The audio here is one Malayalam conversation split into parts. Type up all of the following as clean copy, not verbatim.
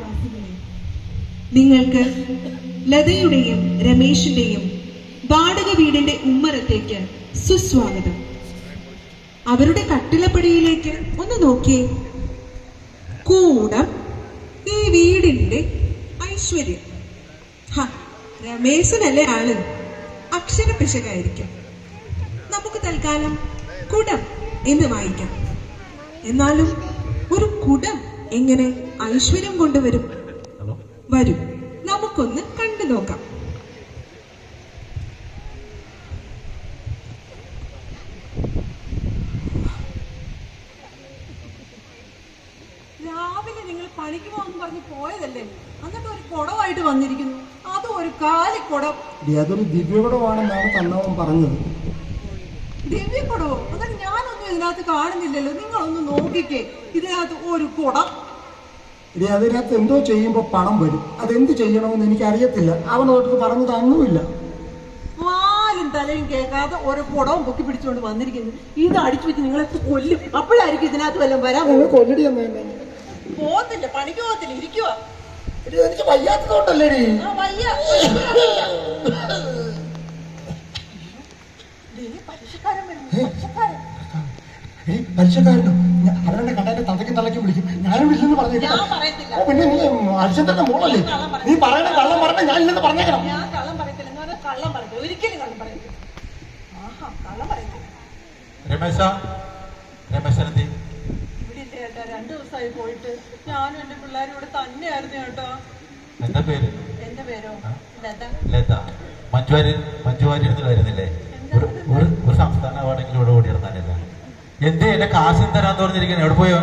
നിവാസികളെ, നിങ്ങൾക്ക് ലതയുടെയും രമേശിന്റെയും വാടക വീടിന്റെ ഉമ്മറത്തേക്ക് സുസ്വാഗതം. അവരുടെ കട്ടിലപ്പടിയിലേക്ക് ഒന്ന് നോക്കിയേ. കൂടം ഈ വീടിന്റെ ഐശ്വര്യം. രമേശനല്ലേ ആള്, അക്ഷര പിശകായിരിക്കും. നമുക്ക് തൽക്കാലം കുടം എന്ന് വായിക്കാം. എന്നാലും ഒരു കുടം എങ്ങനെ ഐശ്വര്യം കൊണ്ടുവരും? വരും, നമുക്കൊന്ന് കണ്ടു നോക്കാം. രാവിലെ നിങ്ങൾ പണിക്ക് പോകുമെന്ന് പറഞ്ഞ് പോയതല്ലേ, എന്നിട്ട് ഒരു കുടമായിട്ട് വന്നിരിക്കുന്നു. അതും ഒരു കാലിക്കുടം. അതൊരു ദിവ്യകുടമാണെന്നാണ് തന്നവൻ പറഞ്ഞത്. ദിവ്യക്കുടവോ? എന്നിട്ട് ഞാനൊന്നും ഇതിനകത്ത് കാണുന്നില്ലല്ലോ. നിങ്ങളൊന്ന് നോക്കിക്കേ, ഇതിനകത്ത് ഒരു കുടം. അതിനകത്ത് എന്തോ ചെയ്യുമ്പോ പണം വരും. അതെന്ത് ചെയ്യണമെന്ന് എനിക്ക് അറിയത്തില്ല. അവനോട്ട് പറഞ്ഞു തന്നുമില്ല. വാലും തലയും കേൾക്കാതെ ഒരു കുടവും പൊക്കി പിടിച്ചുകൊണ്ട് വന്നിരിക്കുന്നു. ഇത് അടിച്ചു വെച്ച് നിങ്ങളെ കൊല്ലും. അപ്പോഴായിരിക്കും ഇതിനകത്ത് വല്ലതും വരാൻ. കൊല്ലടി പോകത്തില്ല, പണിക്ക് പോകത്തില്ല, ഇരിക്കുക. എനിക്ക് വയ്യാത്തതുകൊണ്ടല്ലേ? പലിശക്കാരനോ? അവരുടെ കടയുടെ തന്തയ്ക്കും തലയ്ക്കും വിളിക്കും. ഞാനും വിളിച്ചെന്ന് പറഞ്ഞേക്കാം. പിന്നെ നീ അർജന്റന്റെ മോളല്ലേ? നീ പറയണ കള്ളം പറഞ്ഞ ഞാൻ ഇല്ലെന്ന് പറഞ്ഞേക്കണം. ഇവിടെ 2 ദിവസമായി പോയിട്ട്. ഞാനും എന്റെ പിള്ളേരും ഇവിടെ തന്നെയായിരുന്നു കേട്ടോ. എന്റെ പേരോ? ലത. മഞ്ജുവാരി വരുന്നില്ലേ? ഒരു സംസ്ഥാന അവാർഡെങ്കിലും ഇവിടെ ഓടിയിരുന്നാലല്ല. എന്തേ എന്റെ കാശും തരാന്ന് പറഞ്ഞിരിക്കണേ? എവിടെ പോയോ?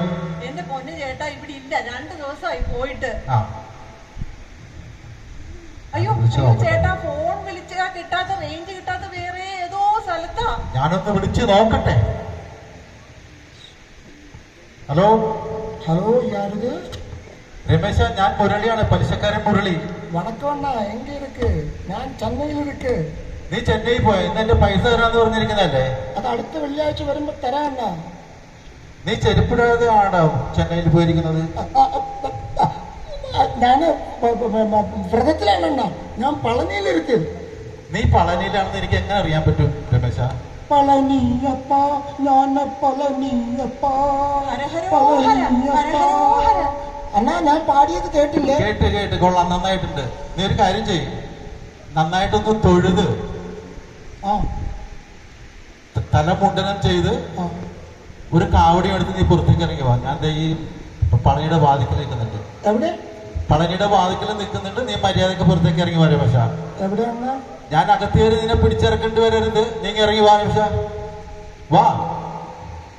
എന്റെ പൊന്നു ചേട്ടാ ഇവിടെ ഇല്ല, 2 ദിവസമായി പോയിട്ട്. അയ്യോ ചേട്ടാ, ഫോൺ വിളിച്ചാ കിട്ടാത്ത, റേഞ്ച് കിട്ടാത്ത വേറെ ഏതോ സ്ഥലത്താ. ഞാനൊന്ന് വിളിച്ച് നോക്കട്ടെ. ഹലോ യാരിത്? രമേശ, ഞാൻ മുരളിയാണ്, പലിശക്കാരൻ മുരളി. വണക്കണ്ണ, എങ്ക ഇருக்கு? ഞാൻ ചെന്നൈയിൽ ഇருக்கு. നീ ചെന്നൈ പോയ? ഇന്ന് എന്റെ പൈസ തരാന്ന് പറഞ്ഞിരിക്കുന്നല്ലേ? അത് അടുത്ത വെള്ളിയാഴ്ച വരുമ്പോ തരാണ്ണ. നീ ചെരുപ്പിടാതെ ആണോ ചെന്നൈയിൽ പോയിരിക്കുന്നത്? ഞാന് വ്രതത്തിലാണണ്ണ. ഞാൻ പളനിയിലിരിക്കും. നീ പളനിയിലാണെന്ന് എനിക്ക് എങ്ങനെ അറിയാൻ പറ്റും രമേശ? പളനിയപ്പ, ഞാൻ പളനിയപ്പ. അണ്ണാ, ഞാൻ പാടിയത് കേട്ടില്ലേ? കേട്ട് കൊള്ളാം, നന്നായിട്ടുണ്ട്. നീ ഒരു കാര്യം ചെയ്യും, നന്നായിട്ടൊന്ന് തൊഴുത് തലമുണ്ടനം ചെയ്ത് ഒരു കാവടി എടുത്ത് നീ പുറത്തേക്ക് ഇറങ്ങി പോവാ. ഞാൻ ഈ പളനിയുടെ വാതിക്കൽ നിൽക്കുന്നുണ്ട്. എവിടെ? പളനിയുടെ വാതിക്കൽ നിൽക്കുന്നുണ്ട്. നീ മര്യാദക്ക് പുറത്തേക്ക് ഇറങ്ങി വാ രമേശ. എവിടെയാണ്? ഞാൻ അകത്തേറി നിന്നെ പിടിച്ചിറക്കേണ്ടി വരരുത്. നീ ഇറങ്ങി വാ രമേശ, വാ.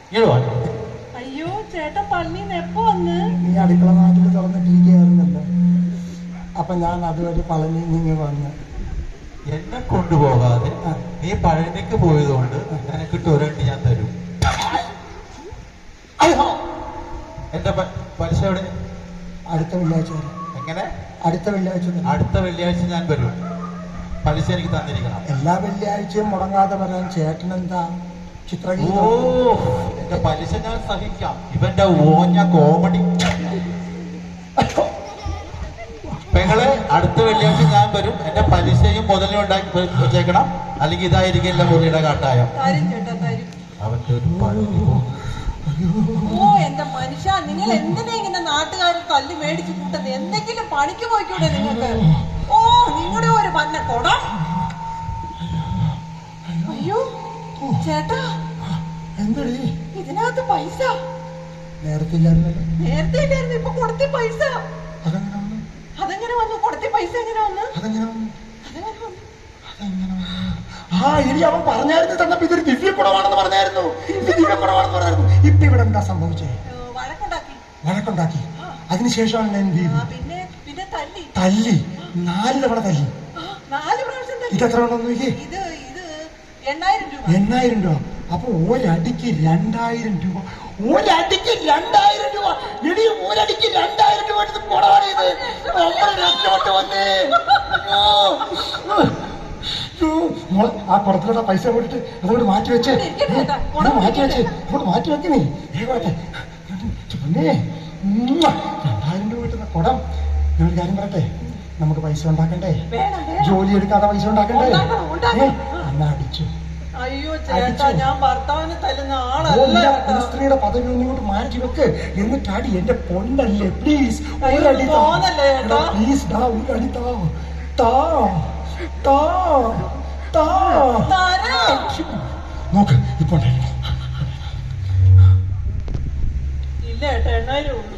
ഇങ്ങോട്ട് വാ. അയ്യോ ചേട്ടാ, പള്ളിന്ന് എപ്പോ വന്ന്? നീ അടുക്കള നാട്ടിൽ തുറന്നിട്ടിരിക്കുകയായിരുന്നല്ലോ. അപ്പൊ ഞാൻ അതുവരെ പളനി നിങ്ങൾ വന്ന് എന്നെ കൊണ്ടുപോകാതെ നീ പഴനിക്ക് പോയതുകൊണ്ട് നിനക്ക് ടൊരണ്ടി ഞാൻ തരും. എന്റെ പലിശ എവിടെ? അടുത്ത വെള്ളിയാഴ്ച വരും. എങ്ങനെ? അടുത്ത വെള്ളിയാഴ്ച ഞാൻ വരും. പലിശ എനിക്ക് തന്നിരിക്കണം. എല്ലാ വെള്ളിയാഴ്ചയും മുടങ്ങാതെ വരാൻ ചേട്ടനെന്താ ചിത്രഗീത? എന്റെ പലിശ ഞാൻ സഹിക്കാം. ഇവന്റെ ഓഞ്ഞ കോമഡി. പെങ്ങളെ, അടുത്ത വെള്ളിയാഴ്ച ഞാൻ വരും. എന്റെ പലിശയും മുതലും ഉണ്ടാക്കി വെച്ചേക്കണം, അല്ലെങ്കിൽ ഇതായിരിക്കില്ല മുറിയുടെ കാട്ടായം. അവന്റെ ഒരു ഓ എന്റെ മനുഷ്യ, നിങ്ങൾ എന്തിനാ ഇങ്ങനെ നാട്ടുകാർ തല്ലി മേടിച്ചു കൂട്ടുന്നത്? എന്തെങ്കിലും പണിക്ക് പോയിക്കൂടെ നിങ്ങൾക്ക്? ഓ, നിങ്ങളുടെ ഒരു വന്ന കൊടം. അയ്യോ ചേട്ടാ, എന്തടി ഇതിനകത്ത് പൈസ? നേരത്തെ ഇല്ലായിരുന്നു. ഇപ്പൊ കൊടുത്തി പൈസ. അതെങ്ങനെ വന്നു? കൊടുത്തി പൈസ എങ്ങനെ വന്നു? ഇനി അവൻ പറഞ്ഞായിരുന്നു തന്നപ്പോ ഇതൊരു ദിവ്യക്കുടമാണെന്ന് പറഞ്ഞായിരുന്നു. ഇപ്പൊ ഇവിടെ എന്താ സംഭവിച്ചേ? വഴക്കുണ്ടാക്കി. അതിനുശേഷമാണ് ഞാൻ പിന്നെ തല്ലി 4 തവണ തല്ലി. 4 പ്രാവശ്യം തല്ലി. ഇത് എത്ര ഉണ്ടെന്ന് നോക്കി. ഇത് 8000 രൂപ. 8000 രൂപ. അപ്പൊ ഒരടിക്ക് 2000 രൂപ. ഒരടിക്ക് 2000 രൂപ. എടി, ഒരടിക്ക് 2000 രൂപ എടുത്ത് കൊടവാണ് ഇത്. നമ്മൾ രക്ഷപ്പെട്ട് വന്നേ. ആ കുടത്തിലുള്ള പൈസ പോയിട്ട് അതോട് മാറ്റി വെച്ചേ. അങ്ങോട്ട് മാറ്റി വെക്കണേ. പിന്നെ 2000 രൂപ കിട്ടുന്ന കുടം ഞാനൊരു കാര്യം പറയട്ടെ, നമുക്ക് പൈസ ഉണ്ടാക്കണ്ടേ? വേണം വേണം. ജോലി എടുക്കാതെ പൈസ ഉണ്ടാക്കണ്ടേ? ഉണ്ടാക്കണം, ഉണ്ടാക്കണം. അന്ന് അടിച്ചു. അയ്യോ ചേട്ടാ, ഞാൻ ഭർത്താവിന് തല്ലുന്ന ആളല്ല കേട്ടോ. സ്ത്രീയുടെ പദവി ഒന്നിങ്ങോട്ട് മാറ്റി വെക്ക്. എന്നിട്ട് അടി. എന്റെ പൊന്നല്ലേ, പ്ലീസ് അയ്യോ, ഒരടി താ. തോന്നല്ലേ ചേട്ടാ. പ്ലീസ് ഡാ, ഒരടി താ. താ താ താ. തരാം. നോക്ക് ഇപ്പൊ ഉണ്ടായിരുന്നു. ഇല്ല ചേട്ടാ, 8000 ഉള്ളൂ.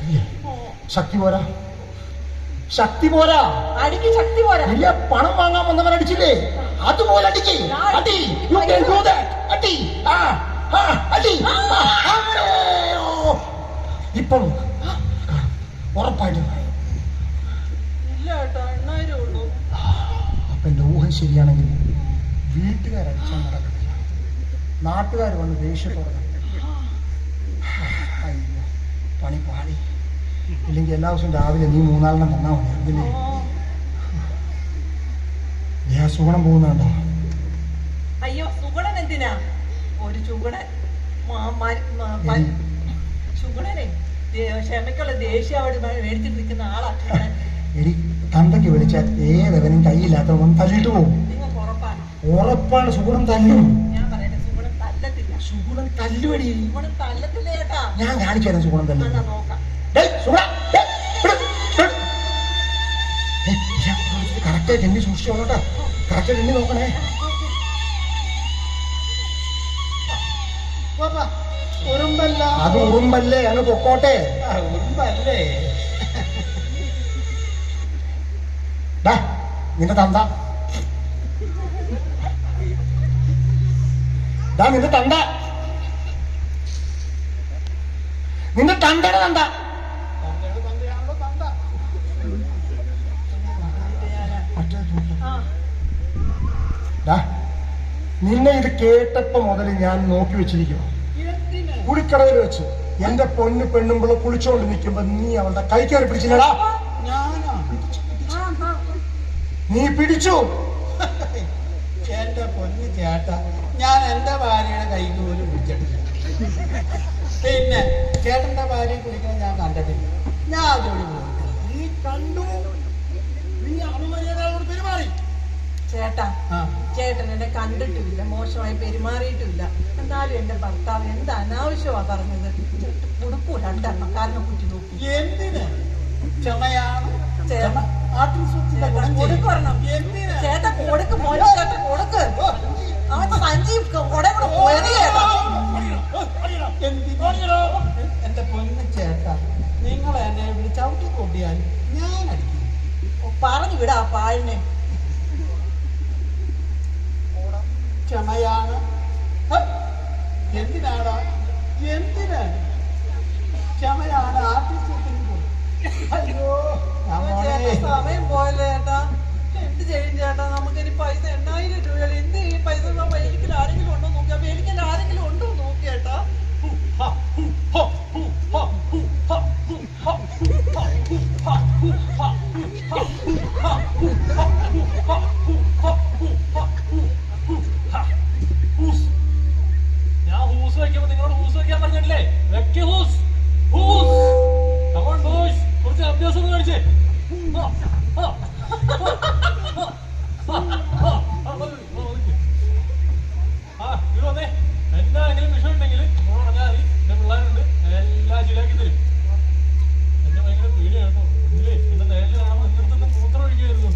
ശക്തി പോരാ, ശക്തി പോരാ. അടിക്ക് ശക്തി പോരാ. വലിയ പണം വാങ്ങാൻ വന്നവൻ അടിച്ചില്ലേ, അതുപോലെ അടിക്ക്. അടി. You can do that. അടി. അടി. ഇപ്പം ഉറപ്പായിട്ടും. ഇല്ല ചേട്ടാ, 8000 ഉള്ളൂ. അപ്പൊ എന്റെ ഊഹം ശരിയാണെങ്കിൽ വീട്ടുകാരടിച്ചാൽ നടക്കത്തില്ല, നാട്ടുകാർ വന്ന് ദേഷ്യത്തോടെ അയ്യോ പണി പാടി. ഇല്ലെങ്കിൽ എല്ലാ ദിവസവും രാവിലെ നീ 3-4 തന്നാ മതി. അതില്ലേ സുഗുണം പോകുന്നുണ്ടോ? അയ്യോ, സുഗുണൻ എന്തിനാ? ഒരു ചുഗുണൻ ചുഗുണനെ ക്ഷമയ്ക്കുള്ള ദേഷ്യം അവിടെ മേടിച്ചിട്ട് നിൽക്കുന്ന ആളാണ്. എടി തന്തയ്ക്ക് വിളിച്ചാൽ ഏതവനും കൈയില്ലാത്തവൻ തല്ലിട്ട് പോകും. നിങ്ങൾക്ക് ഉറപ്പാണ്? ഉറപ്പാണ്. സുഗുണം തല്ലും. ഞാൻ പറയട്ടെ, സുഗുണൻ തല്ലത്തില്ല. സുഗുണം തല്ലുപടി. സുഗുണൻ തല്ലത്തില്ല ചേട്ടാ. ഞാൻ കാണിച്ചു തരാം സുഗുണം തല്ലു. എന്നാ നോക്കാം. കറക്റ്റായിട്ട് എണ്ണി സൂക്ഷിച്ചോളട്ടെ, കറക്റ്റായിട്ട് എണ്ണി നോക്കണേ. ഉറുമ്പല്ല. അത് ഉറുമ്പല്ലേ, അങ്ങ് പൊക്കോട്ടെ. ഉറുമ്പല്ലേ? നിന്റെ തന്ത, നിന്റെ തന്ത, നിന്റെ തന്തയുടെ തന്ത. നിന്നെ ഇത് കേട്ടപ്പോ മുതൽ ഞാൻ നോക്കി വെച്ചിരിക്കും. കുളിക്കടവിൽ വെച്ച് എന്റെ പൊന്ന് പെണ്ണുമ്പോൾ കുളിച്ചോണ്ട് നിൽക്കുമ്പോ നീ അവളുടെ കൈ കയറി പിടിച്ചില്ലടാ. നീ പിടിച്ചു. എന്റെ പൊന്ന് ചേട്ടാ, ഞാൻ എന്റെ ഭാര്യയുടെ കൈക്ക് പോലും പിടിച്ചിട്ടില്ല. പിന്നെ ചേട്ടന്റെ ഭാര്യയെ കുളിക്കണം ഞാൻ കണ്ടിട്ടില്ല. ഞാൻ അതോട് പോയിട്ടില്ല. നീ കണ്ടു, നീ അപമര്യാദയോട് പെരുമാറി. ചേട്ടാ, ചേട്ടൻ എന്നെ കണ്ടിട്ടുമില്ല, മോശമായി പെരുമാറിയിട്ടുമില്ല. എന്നാലും എന്റെ ഭർത്താവ് എന്ത് അനാവശ്യമാ പറഞ്ഞത്. ഉടുപ്പു 2 എണ്ണക്കാരനെ കുറ്റി നോക്കി. എന്തിന്? ക്ഷമയാണ്. കൊടുക്കണം. ചേട്ടൻ കൊടുക്ക്, മോനെ ചേട്ടൻ കൊടുക്ക്. അവൻ സഞ്ജീവ് കൂടെ കൂടെ പോയത് ചേട്ടാ. എന്റെ പൊന്ന് ചേട്ടാ, നിങ്ങൾ എന്നെ ഇവിടെ ചവിട്ടി കൊണ്ടിയാൽ ഞാൻ അടിക്കും. പറഞ്ഞു വിടാ പാലിനെ. ക്ഷമയാണ്. എന്തിനാടാ? എന്തിനാണ്? ക്ഷമയാണ് ആർട്ടിസ്റ്റ്. അയ്യോ സമയം പോയല്ലേ ചേട്ടാ. എന്ത് ചെയ്യും ചേട്ടാ? നമുക്കിനി പൈസ 8000 രൂപ. എന്ത് ഈ പൈസ വേലിക്കൽ ആരെങ്കിലും ഉണ്ടോ നോക്കിയാ? വേലിക്കൽ ആരെങ്കിലും ഉണ്ടോ നോക്കിയേട്ടാ? ഞാൻ ഹൂസ് വയ്ക്കുമ്പോ നിങ്ങളോട് ഹൂസ് വയ്ക്കാൻ പറഞ്ഞിട്ടില്ലേ? വെക്ക് hose. Hose. Come on boys. കുറച്ച് അഭ്യാസം ഒന്ന് കാണിച്ചേ. ഇവിടെ വന്നേ. എന്താണെങ്കിലും വിഷയം ഉണ്ടെങ്കിൽ നമ്മൾ പറഞ്ഞാൽ മതി. എന്റെ പിള്ളേരുണ്ട്, എല്ലാം ശരിയാക്കി തരും. എന്നെ ഭയങ്കര പേടിയാണ് കേട്ടോ. ഇതിലേ എന്റെ നേരിൽ കാണുമ്പോൾ ഇന്നത്തെ മൂത്രം ഒഴിക്കുമായിരുന്നു.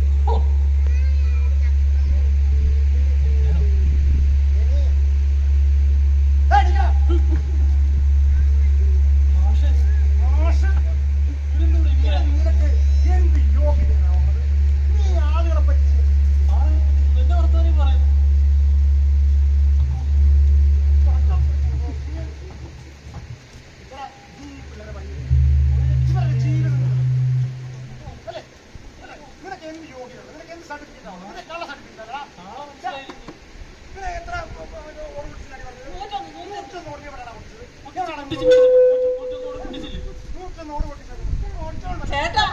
ചേട്ടാ,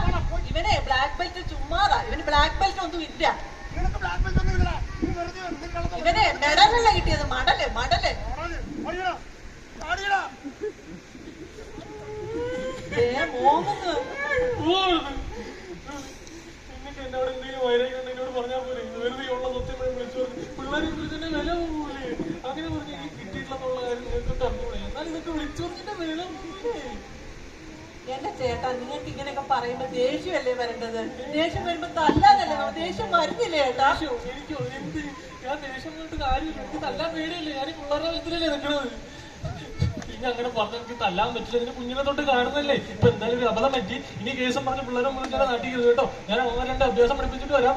ഇവനെ ബ്ലാക്ക് ബെൽറ്റ് ചുമ്മാതാ. ഇവന് ബ്ലാക്ക് ബെൽറ്റ് ഒന്നും ഇല്ല. ഇവനെ മെഡലല്ല കിട്ടിയത്. മടല് മടല്. മോങ്ങുന്നു. അങ്ങനെ പറഞ്ഞ് എനിക്ക് കിട്ടിയിട്ടുള്ള കാര്യം നിങ്ങൾക്ക് അറിഞ്ഞൂടെ? എന്നാൽ ഇതൊക്കെ വിളിച്ചു പറഞ്ഞിട്ട് വേണം. എന്റെ ചേട്ടാ, നിങ്ങൾക്ക് ഇങ്ങനെയൊക്കെ പറയുമ്പോ ദേഷ്യമല്ലേ വരേണ്ടത്? ദേഷ്യം വരുമ്പോ തല്ലാനല്ലേ? ദേഷ്യം വരുന്നില്ലേ ചേട്ടാ? എനിക്കോ എന്ത്? ഞാൻ ദേഷ്യം കൊണ്ട് കാര്യമില്ല. എനിക്ക് തല്ലാൻ പേടിയല്ലേ? ഞാൻ പിള്ളേരുടെ വയസ്സിലല്ലേ നിൽക്കണത്. പിന്നെ അങ്ങനെ പറഞ്ഞ എനിക്ക് തല്ലാൻ പറ്റില്ല. ഇതിന് കുഞ്ഞിനെ തൊട്ട് കാണുന്നല്ലേ. ഇപ്പൊ എന്തായാലും ഒരു അബദ്ധം പറ്റി. ഇനി കേസും പറഞ്ഞ് പിള്ളേരെ മുഴുവൻ നാട്ടിക്കരുത് കേട്ടോ. ഞാൻ അങ്ങനെ 2 അഭ്യാസം പഠിപ്പിച്ചിട്ട് വരാം.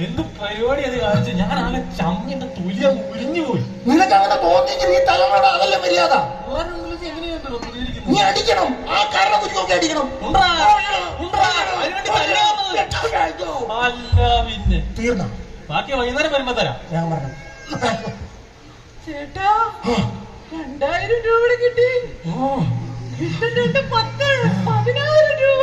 എന്ത് പരിപാടി അത് കാണിച്ചു? ഞാൻ ആകെ ചമ്മിന്റെ തൊലിയ മുരിഞ്ഞു പോയി. നിനക്ക് അങ്ങനെ തോന്നിയെങ്കിൽ നീ തലവേട, അതല്ല മര്യാദ. എങ്ങനെയാ നീ അടിക്കണം, ആ കാരണം കുറിച്ച് അടിക്കണം. അല്ല പിന്നെ തീർന്നോ? ബാക്കി വൈകുന്നേരം വരുമ്പോ തരാം. ഞാൻ പറഞ്ഞു ചേട്ടാ, 2000 രൂപ കിട്ടി. 8 10 10,000 രൂപ.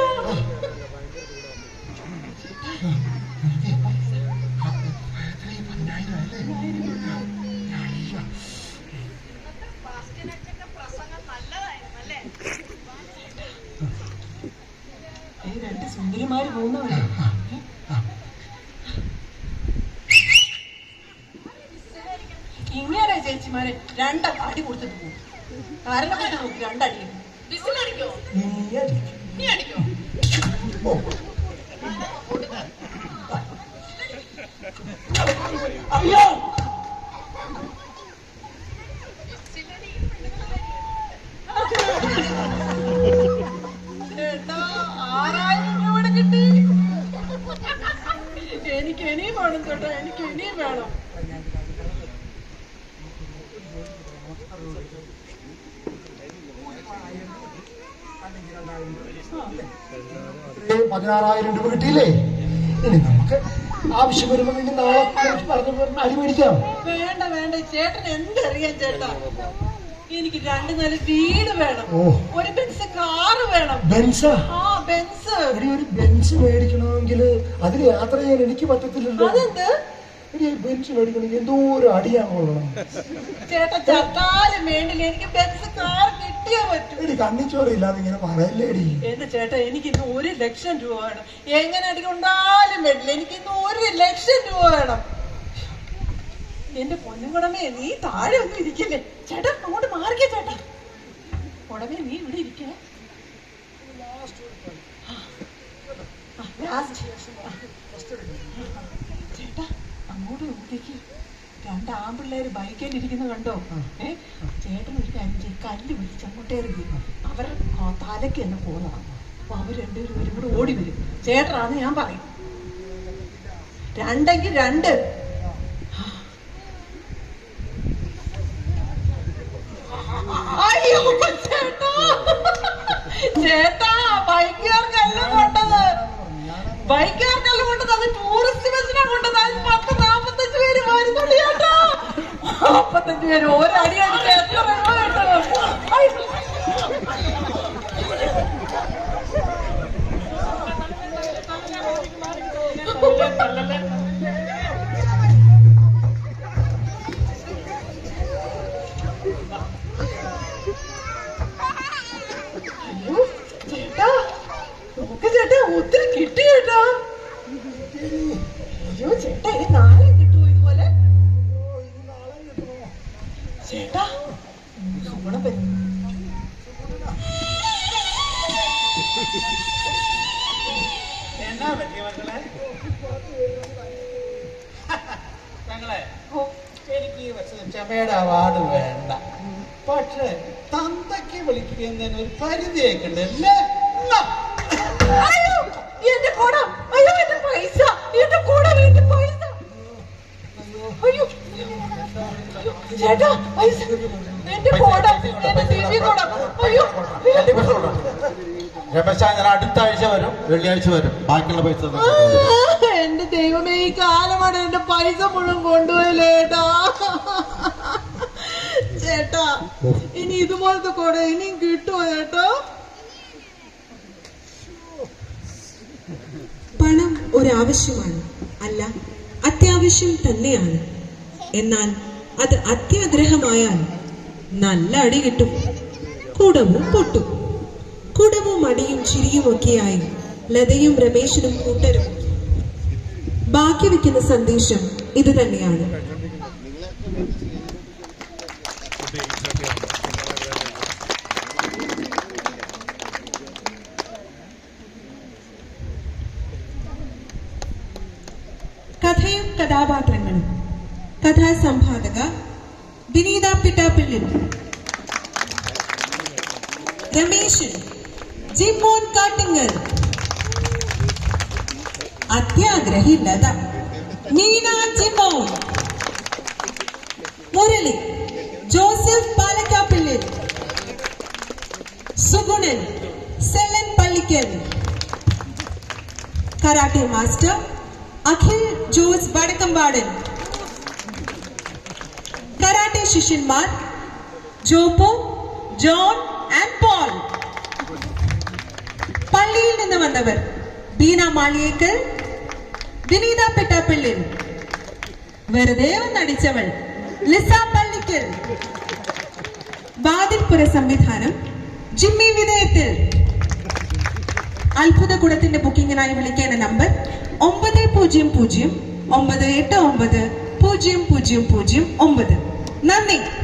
ഈ 2 സുന്ദരിമാര് പോകുന്നവരാ. ഇങ്ങനെ ചേച്ചിമാരെ 2 അടി കൊടുത്തിട്ട് പോകും. കാരണം കൊണ്ട് നോക്കി 2 അടി. നീ അടിക്കോ? അയ്യോ, ചേട്ടാ, 6000 രൂപ കിട്ടി. എനിക്ക് ഇനിയും വേണം ചേട്ടാ, എനിക്ക് ഇനിയും വേണം. ഇത്രയും 16,000 രൂപ കിട്ടിയില്ലേ? ഇനി നമുക്ക് ആവശ്യം വരുമ്പോ ഇനി നാളെ പറഞ്ഞ് അരി മേടിക്കാം. വേണ്ട വേണ്ട, ചേട്ടൻ എന്തറിയാം ചേട്ടാ, എനിക്ക് 2 നില വീട് വേണം. ഓ. ഒരു ബെൻസ് കാറ് വേണം. ബെൻസാ? ആ, ബെൻസ്. ഒരു ബെൻസ് മേടിക്കണമെങ്കിൽ അതിന് യാത്ര ചെയ്യാൻ എനിക്ക് പറ്റത്തില്ലല്ലോ. അതെന്ത്? ബെൻസ് മേടിക്കണമെങ്കിൽ എന്തോരം അടിയാൻ കൊള്ളണം. ചേട്ടാ, ചത്താലും വേണ്ടില്ല, എനിക്ക് ബെൻസ് കാർ കിട്ടിയേ പറ്റൂ. എടി കണ്ണിച്ചോറില്ലാതെ ഇങ്ങനെ പറയല്ലേടി. എന്റെ ചേട്ടാ, എനിക്ക് ഇന്ന് 1 ലക്ഷം രൂപ വേണം. എങ്ങനെ അടികൊണ്ടാലും വേണ്ടില്ല, എനിക്ക് ഇന്ന് 1 ലക്ഷം രൂപ വേണം. എന്റെ പൊന്നുകുടമേ, നീ താഴെ ഒന്നും ഇരിക്കില്ലേ? ചേട്ടാ, അങ്ങോട്ട് മാറിക്കേ ചേട്ടാ. കുടമേ, നീ ഇവിടെ ഇരിക്കേ. ചേട്ടാ, അങ്ങോട്ട് നോക്കിക്ക്. 2 ആൺപിള്ളേര് ബൈക്കേണ്ടിരിക്കുന്നത് കണ്ടോ? ചേട്ടൻ ഒരു കാര്യം ചെയ്യും, കല്ല് പിടിച്ച് അങ്ങോട്ടേറി അവർ തലയ്ക്ക് തന്നെ പോകുന്നതാണ്. അപ്പൊ അവർ 2 പേരും കൂടെ ഓടി വരും. ചേട്ടനാന്ന് ഞാൻ പറയും. 2 2. അയ്യോ ചേട്ടാ, ചേട്ടാ, ബൈക്കുകാർക്കല്ല കൊണ്ടത്. ബൈക്കുകാർക്കല്ല കൊണ്ടത്, അത് ടൂറിസ്റ്റ് ബസ്സിനാ കൊണ്ടത്. അത് 10-45 പേര് വരുന്നുണ്ട് ചേട്ടാ. 45 പേര് ഒരടി അടിച്ച് എത്ര രൂപ കിട്ടും? ചേട്ടാ, നോക്ക് ചേട്ടാ, ഒത്തിരി കിട്ടി ചേട്ടാ. അയ്യോ ചേട്ടാ, ഇനി നാളെ കിട്ടുമോ ഇതുപോലെ? ചേട്ടാ, സൂണം വരും. എന്നാ പറ്റിയ മക്കളെ? ഞങ്ങളെ എനിക്ക് ഈ വർഷം ക്ഷമയുടെ അവാർഡ് വേണ്ട. പക്ഷേ തന്തയ്ക്ക് വിളിക്കുന്നതിന് ഒരു പരിധിയൊക്കെ ഉണ്ട് അല്ലേ? അയ്യോ, എന്റെ കുടം, അയ്യോ എന്റെ പൈസ, എന്റെ കുടം, എന്റെ പൈസ. അയ്യോ ചേട്ടാ, പൈസ, എന്റെ കുടം, എന്റെ ദിവ്യ കുടം. അയ്യോ രമേശ, ഞാൻ അടുത്ത ആഴ്ച വരും, വെള്ളിയാഴ്ച വരും. ബാക്കിയുള്ള പൈസ എന്റെ ദൈവമേ, ഈ കാലമാണ് എന്റെ പൈസ മുഴുവൻ കൊണ്ടുപോയില്ലേ ചേട്ടാ. ചേട്ടാ, ഇനി ഇതുപോലത്തെ കുട ഇനിയും കിട്ടുമോ ചേട്ടാ? പണം ഒരാവശ്യമാണ്, അല്ല അത്യാവശ്യം തന്നെയാണ്. എന്നാൽ അത് അത്യാഗ്രഹമായാൽ നല്ല അടി കിട്ടും, കുടവും പൊട്ടും. കുടവും അടിയും ചിരിയുമൊക്കെയായി ലതയും രമേശനും കൂട്ടരും ബാക്കി വെക്കുന്ന സന്ദേശം ഇത് തന്നെയാണ്. കഥയും കഥാപാത്രങ്ങളും. കഥാസംപാദക വിനീത പിട്ടാപ്പിള്ളിൽ. രമേശൻ ജിമ്മോൻ കാട്ടിങ്ങൽ. അത്യാഗ്രഹി Latha Meena Jimmon. Murali Joseph Palakkappillil. Sugunan Selan Pallikkal. Karate master Akhil Jose Vadakkampadan. Karate ശിഷ്യന്മാർ ജോപ്പോ, ജോൺ ആൻഡ് പോൾ. പള്ളിയിൽ നിന്ന് വന്നവർ ബീന മാളിയേക്കൽ, വിനീത പെട്ടാപ്പിള്ളിൽ. വെറുതെ ഒന്നടിച്ചവൾ ലിസ പള്ളിക്കൽ. വാതിൽപ്പുര സംവിധാനം ജിമ്മി വിധേയത്തിൽ. അത്ഭുതകുടത്തിന്റെ ബുക്കിംഗിനായി വിളിക്കേണ്ട നമ്പർ 9009890009. നന്ദി.